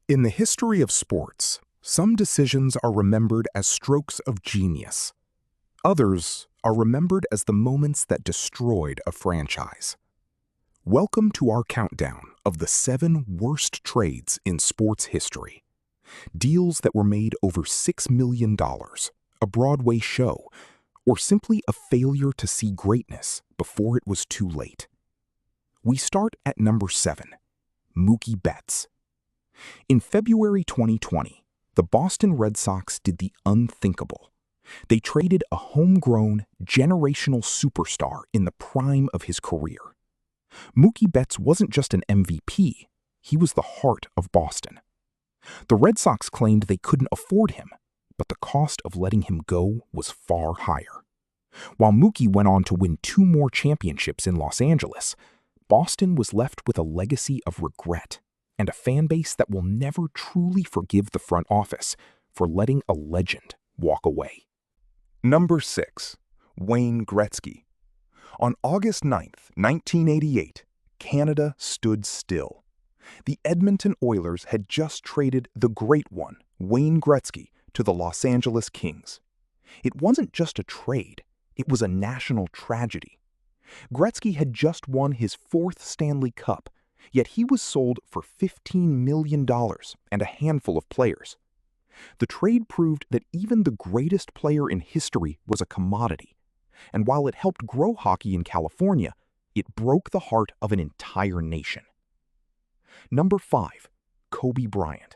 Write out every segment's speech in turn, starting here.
In the history of sports, some decisions are remembered as strokes of genius. Others are remembered as the moments that destroyed a franchise. Welcome to our countdown of the 7 worst trades in sports history. Deals that were made over $6 million, a Broadway show, or simply a failure to see greatness before it was too late. We start at number 7, Mookie Betts. In February 2020, the Boston Red Sox did the unthinkable. They traded a homegrown, generational superstar in the prime of his career. Mookie Betts wasn't just an MVP, he was the heart of Boston. The Red Sox claimed they couldn't afford him, but the cost of letting him go was far higher. While Mookie went on to win 2 more championships in Los Angeles, Boston was left with a legacy of regret and a fan base that will never truly forgive the front office for letting a legend walk away. Number 6, Wayne Gretzky. On August 9, 1988, Canada stood still. The Edmonton Oilers had just traded the Great One, Wayne Gretzky, to the Los Angeles Kings. It wasn't just a trade, it was a national tragedy. Gretzky had just won his 4th Stanley Cup, yet he was sold for $15 million and a handful of players. The trade proved that even the greatest player in history was a commodity, and while it helped grow hockey in California, it broke the heart of an entire nation. Number 5, Kobe Bryant.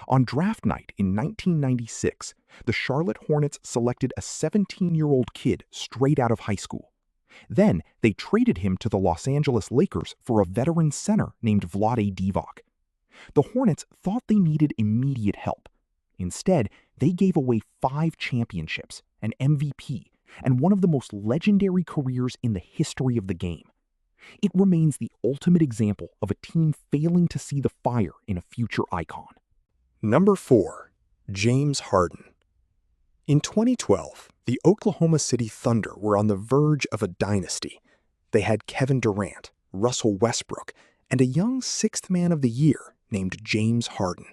On draft night in 1996, the Charlotte Hornets selected a 17-year-old kid straight out of high school. Then, they traded him to the Los Angeles Lakers for a veteran center named Vlade Divac. The Hornets thought they needed immediate help. Instead, they gave away 5 championships, an MVP, and one of the most legendary careers in the history of the game. It remains the ultimate example of a team failing to see the fire in a future icon. Number 4, James Harden. In 2012, the Oklahoma City Thunder were on the verge of a dynasty. They had Kevin Durant, Russell Westbrook, and a young 6th man of the year named James Harden.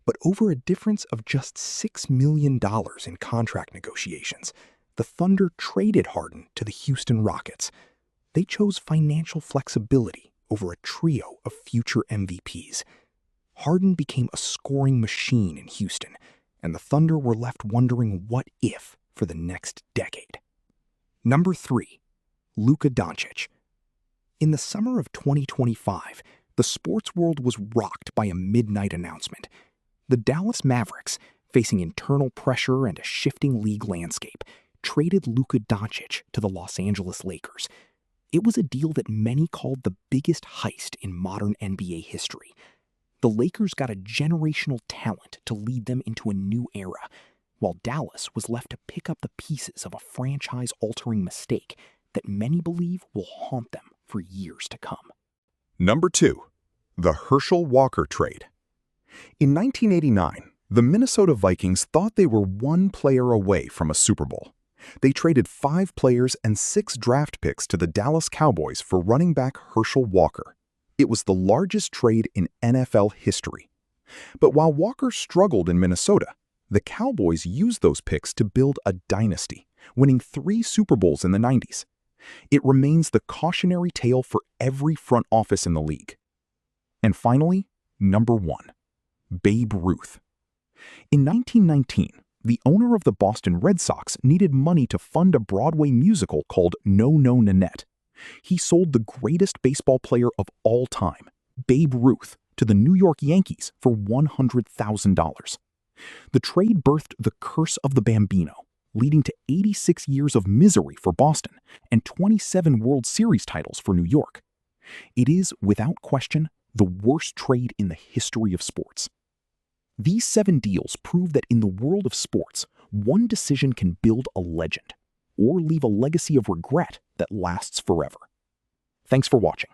But over a difference of just $6 million in contract negotiations, the Thunder traded Harden to the Houston Rockets. They chose financial flexibility over a trio of future MVPs. Harden became a scoring machine in Houston, and the Thunder were left wondering what if for the next decade. Number 3, Luka Doncic. In the summer of 2025, the sports world was rocked by a midnight announcement. The Dallas Mavericks, facing internal pressure and a shifting league landscape, traded Luka Doncic to the Los Angeles Lakers. It was a deal that many called the biggest heist in modern NBA history. The Lakers got a generational talent to lead them into a new era, while Dallas was left to pick up the pieces of a franchise-altering mistake that many believe will haunt them for years to come. Number 2, the Herschel Walker trade. In 1989, the Minnesota Vikings thought they were 1 player away from a Super Bowl. They traded 5 players and 6 draft picks to the Dallas Cowboys for running back Herschel Walker. It was the largest trade in NFL history. But while Walker struggled in Minnesota, the Cowboys used those picks to build a dynasty, winning 3 Super Bowls in the 90s. It remains the cautionary tale for every front office in the league. And finally, number 1, Babe Ruth. In 1919, the owner of the Boston Red Sox needed money to fund a Broadway musical called No, No, Nanette. He sold the greatest baseball player of all time, Babe Ruth, to the New York Yankees for $100,000. The trade birthed the curse of the Bambino, leading to 86 years of misery for Boston and 27 World Series titles for New York. It is, without question, the worst trade in the history of sports. These 7 deals prove that in the world of sports, one decision can build a legend or leave a legacy of regret that lasts forever. Thanks for watching.